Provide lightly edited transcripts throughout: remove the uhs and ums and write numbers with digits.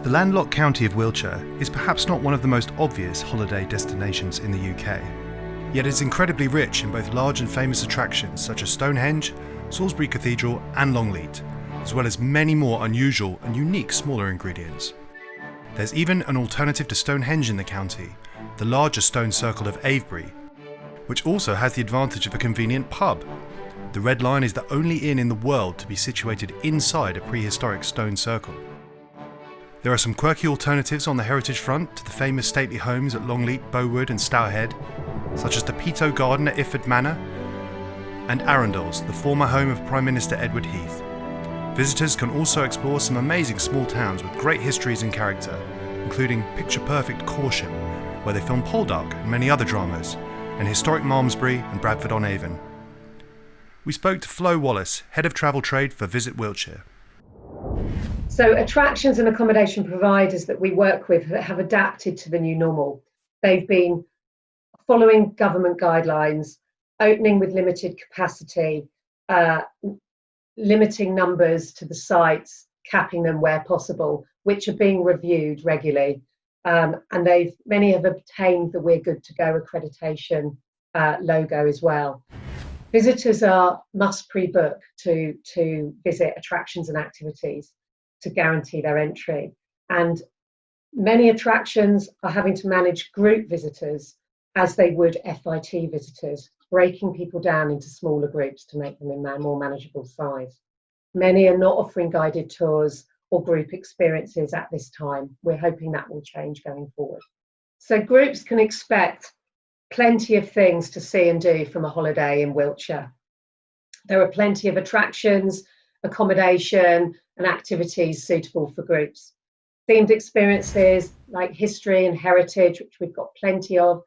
The landlocked county of Wiltshire is perhaps not one of the most obvious holiday destinations in the UK, yet it's incredibly rich in both large and famous attractions such as Stonehenge, Salisbury Cathedral and Longleat, as well as many more unusual and unique smaller ingredients. There's even an alternative to Stonehenge in the county, the larger stone circle of Avebury, which also has the advantage of a convenient pub. The Red Lion is the only inn in the world to be situated inside a prehistoric stone circle. There are some quirky alternatives on the heritage front to the famous stately homes at Longleat, Bowood and Stourhead, such as the Peto Garden at Iford Manor, and Arundel's, the former home of Prime Minister Edward Heath. Visitors can also explore some amazing small towns with great histories and character, including picture-perfect Corsham, where they filmed Poldark and many other dramas, and historic Malmesbury and Bradford-on-Avon. We spoke to Flo Wallace, Head of Travel Trade for Visit Wiltshire. So attractions and accommodation providers that we work with have adapted to the new normal. They've been following government guidelines, opening with limited capacity, limiting numbers to the sites, capping them where possible, which are being reviewed regularly. And many have obtained the We're Good to Go accreditation logo as well. Visitors must pre-book to visit attractions and activities to guarantee their entry. And many attractions are having to manage group visitors as they would FIT visitors, breaking people down into smaller groups to make them in more manageable size. Many are not offering guided tours or group experiences at this time. We're hoping that will change going forward. So groups can expect plenty of things to see and do from a holiday in Wiltshire. There are plenty of attractions, accommodation and activities suitable for groups. Themed experiences like history and heritage, which we've got plenty of,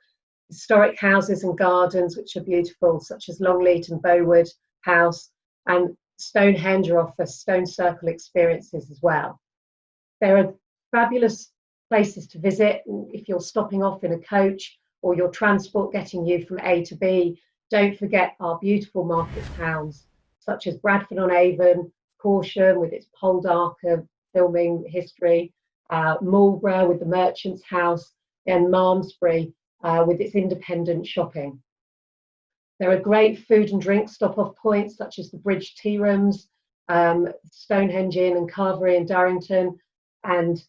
historic houses and gardens, which are beautiful, such as Longleat and Bowood House, and Stonehenge offer stone circle experiences as well. There are fabulous places to visit if you're stopping off in a coach or your transport getting you from A to B. Don't forget our beautiful market towns, such as Bradford-on-Avon, Corsham with its Poldark filming history, Marlborough with the Merchant's House, and Malmesbury with its independent shopping. There are great food and drink stop-off points such as the Bridge Tea Rooms, Stonehenge Inn and Carvery in Durrington, and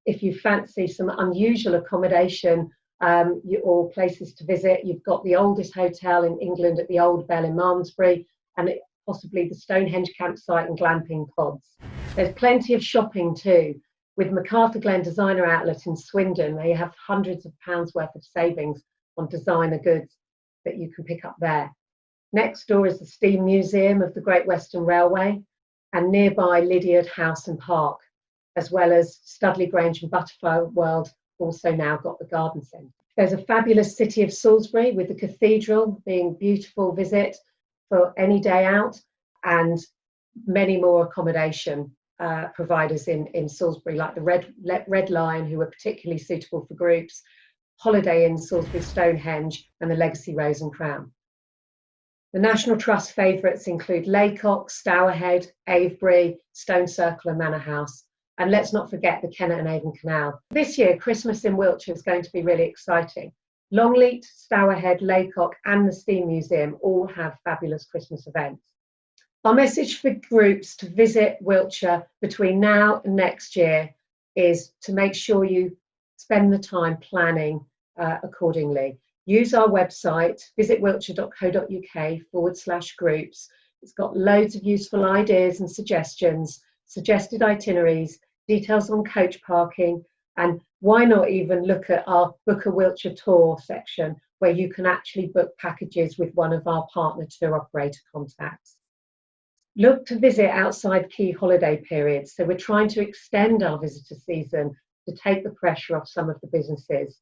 if you fancy some unusual accommodation or places to visit, you've got the oldest hotel in England at the Old Bell in Malmesbury, and possibly the Stonehenge campsite and glamping pods. There's plenty of shopping too. With MacArthur Glen Designer Outlet in Swindon, they have hundreds of pounds worth of savings on designer goods that you can pick up there. Next door is the Steam Museum of the Great Western Railway, and nearby Lydiard House and Park, as well as Studley Grange and Butterfly World also now got the garden centre. There's a fabulous city of Salisbury with the cathedral being a beautiful visit for any day out, and many more accommodation providers in Salisbury, like the Red Lion, who are particularly suitable for groups, Holiday Inn Salisbury Stonehenge, and the Legacy Rose and Crown. The National Trust favourites include Laycock, Stourhead, Avebury, Stone Circle and Manor House. And let's not forget the Kennet and Avon Canal. This year, Christmas in Wiltshire is going to be really exciting. Longleat, Stourhead, Laycock and the Steam Museum all have fabulous Christmas events. Our message for groups to visit Wiltshire between now and next year is to make sure you spend the time planning accordingly. Use our website, visitwiltshire.co.uk/groups. It's got loads of useful ideas and suggestions, suggested itineraries, details on coach parking, and why not even look at our Book a Wiltshire Tour section, where you can actually book packages with one of our partner tour operator contacts. Look to visit outside key holiday periods. So we're trying to extend our visitor season to take the pressure off some of the businesses.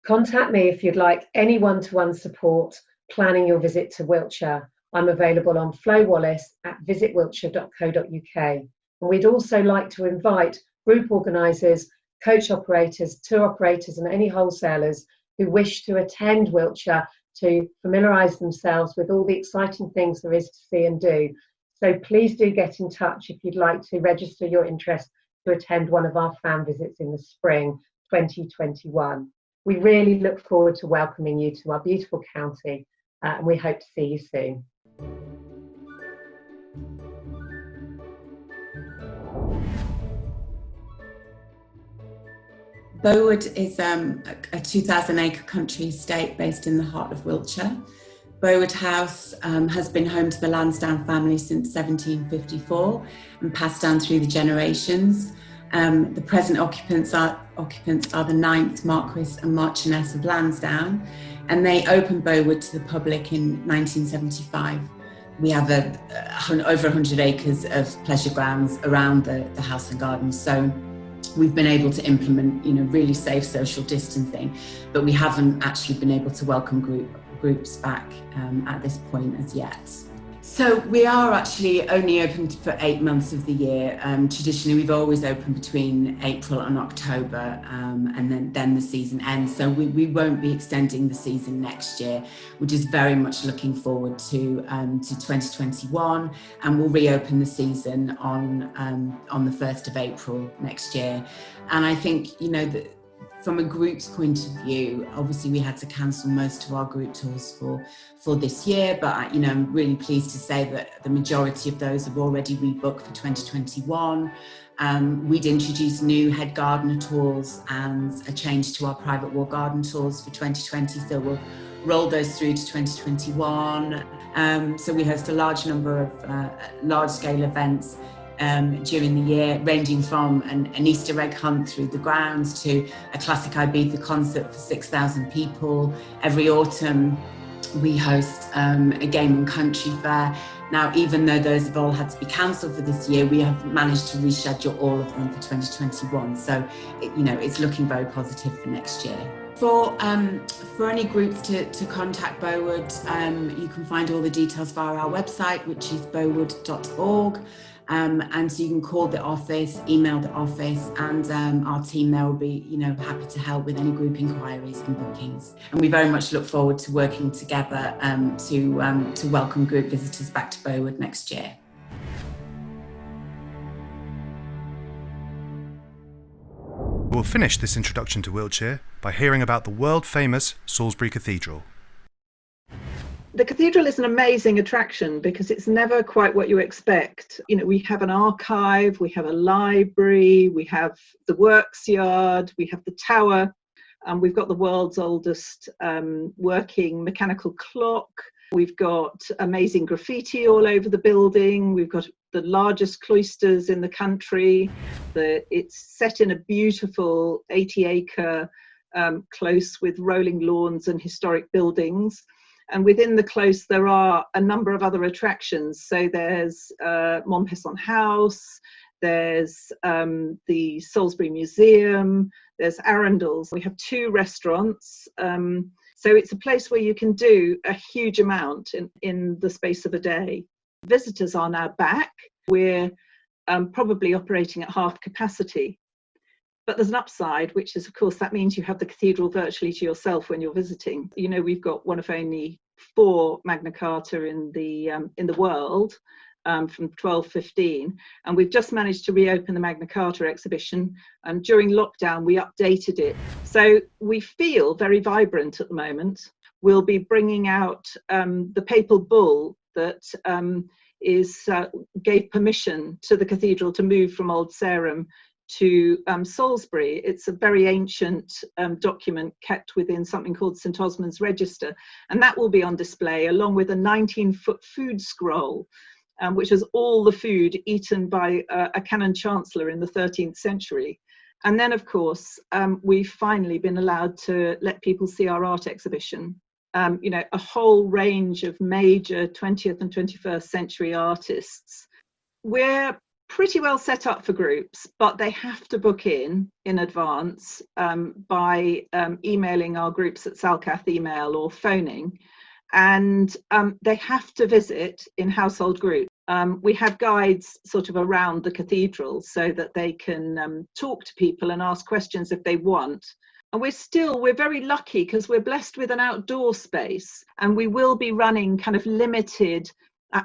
Contact me if you'd like any one-to-one support planning your visit to Wiltshire. I'm available on Flo Wallace at visitwiltshire.co.uk. And we'd also like to invite group organisers, coach operators, tour operators and any wholesalers who wish to attend Wiltshire to familiarise themselves with all the exciting things there is to see and do. So please do get in touch if you'd like to register your interest to attend one of our fan visits in the spring 2021. We really look forward to welcoming you to our beautiful county, and we hope to see you soon. Bowood is a 2,000-acre country estate based in the heart of Wiltshire. Bowood House has been home to the Lansdowne family since 1754 and passed down through the generations. The present occupants are the 9th Marquis and Marchioness of Lansdowne, and they opened Bowood to the public in 1975. We have over 100 acres of pleasure grounds around the house and gardens, so we've been able to implement, really safe social distancing, but we haven't actually been able to welcome groups back at this point as yet. So we are actually only open for 8 months of the year. Traditionally, we've always opened between April and October, and then the season ends. So we won't be extending the season next year. We're just very much looking forward to 2021, and we'll reopen the season on the 1st of April next year. And I think, from a group's point of view, obviously we had to cancel most of our group tours for this year, but I'm really pleased to say that the majority of those have already rebooked for 2021. We'd introduced new head gardener tours and a change to our private wall garden tours for 2020, so we'll roll those through to 2021. So we host a large number of large-scale events during the year, ranging from an Easter egg hunt through the grounds to a classic Ibiza concert for 6,000 people. Every autumn we host a game and country fair. Now, even though those have all had to be cancelled for this year, we have managed to reschedule all of them for 2021. So, it's looking very positive for next year. For any groups to contact Bowood, you can find all the details via our website, which is bowood.org. And so you can call the office, email the office, and our team there will be, happy to help with any group inquiries and bookings. And we very much look forward to working together to welcome group visitors back to Bowood next year. We'll finish this introduction to Wiltshire by hearing about the world-famous Salisbury Cathedral. The cathedral is an amazing attraction because it's never quite what you expect. We have an archive, we have a library, we have the works yard, we have the tower, and we've got the world's oldest working mechanical clock. We've got amazing graffiti all over the building. We've got the largest cloisters in the country. It's set in a beautiful 80-acre close with rolling lawns and historic buildings. And within the close, there are a number of other attractions. So there's Montpesson House, there's the Salisbury Museum, there's Arundel's. We have 2 restaurants. So it's a place where you can do a huge amount in the space of a day. Visitors are now back. We're probably operating at half capacity. But there's an upside, which is, of course, that means you have the cathedral virtually to yourself when you're visiting. We've got one of only 4 Magna Carta in the world from 1215, and we've just managed to reopen the Magna Carta exhibition. And during lockdown, we updated it, so we feel very vibrant at the moment. We'll be bringing out the papal bull that gave permission to the cathedral to move from Old Sarum to Salisbury. It's a very ancient document kept within something called St Osmond's Register, and that will be on display along with a 19-foot food scroll, which is all the food eaten by a canon chancellor in the 13th century. And then, of course, we've finally been allowed to let people see our art exhibition. A whole range of major 20th and 21st century artists. We're pretty well set up for groups, but they have to book in advance by emailing our groups at Salcath email or phoning, and they have to visit in household groups. We have guides sort of around the cathedral so that they can talk to people and ask questions if they want. And we're very lucky because we're blessed with an outdoor space, and we will be running kind of limited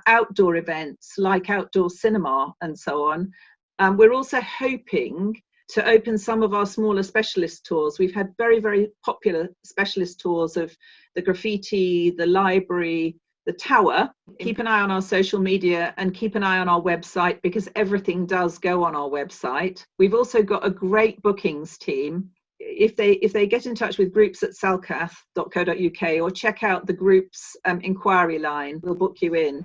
outdoor events like outdoor cinema and so on We're also hoping to open some of our smaller specialist tours. We've had very, very popular specialist tours of the graffiti, the library, the tower. Keep an eye on our social media and keep an eye on our website, because everything does go on our website. We've also got a great bookings team. If they get in touch with groups@salcath.co.uk or check out the group's inquiry line, we'll book you in.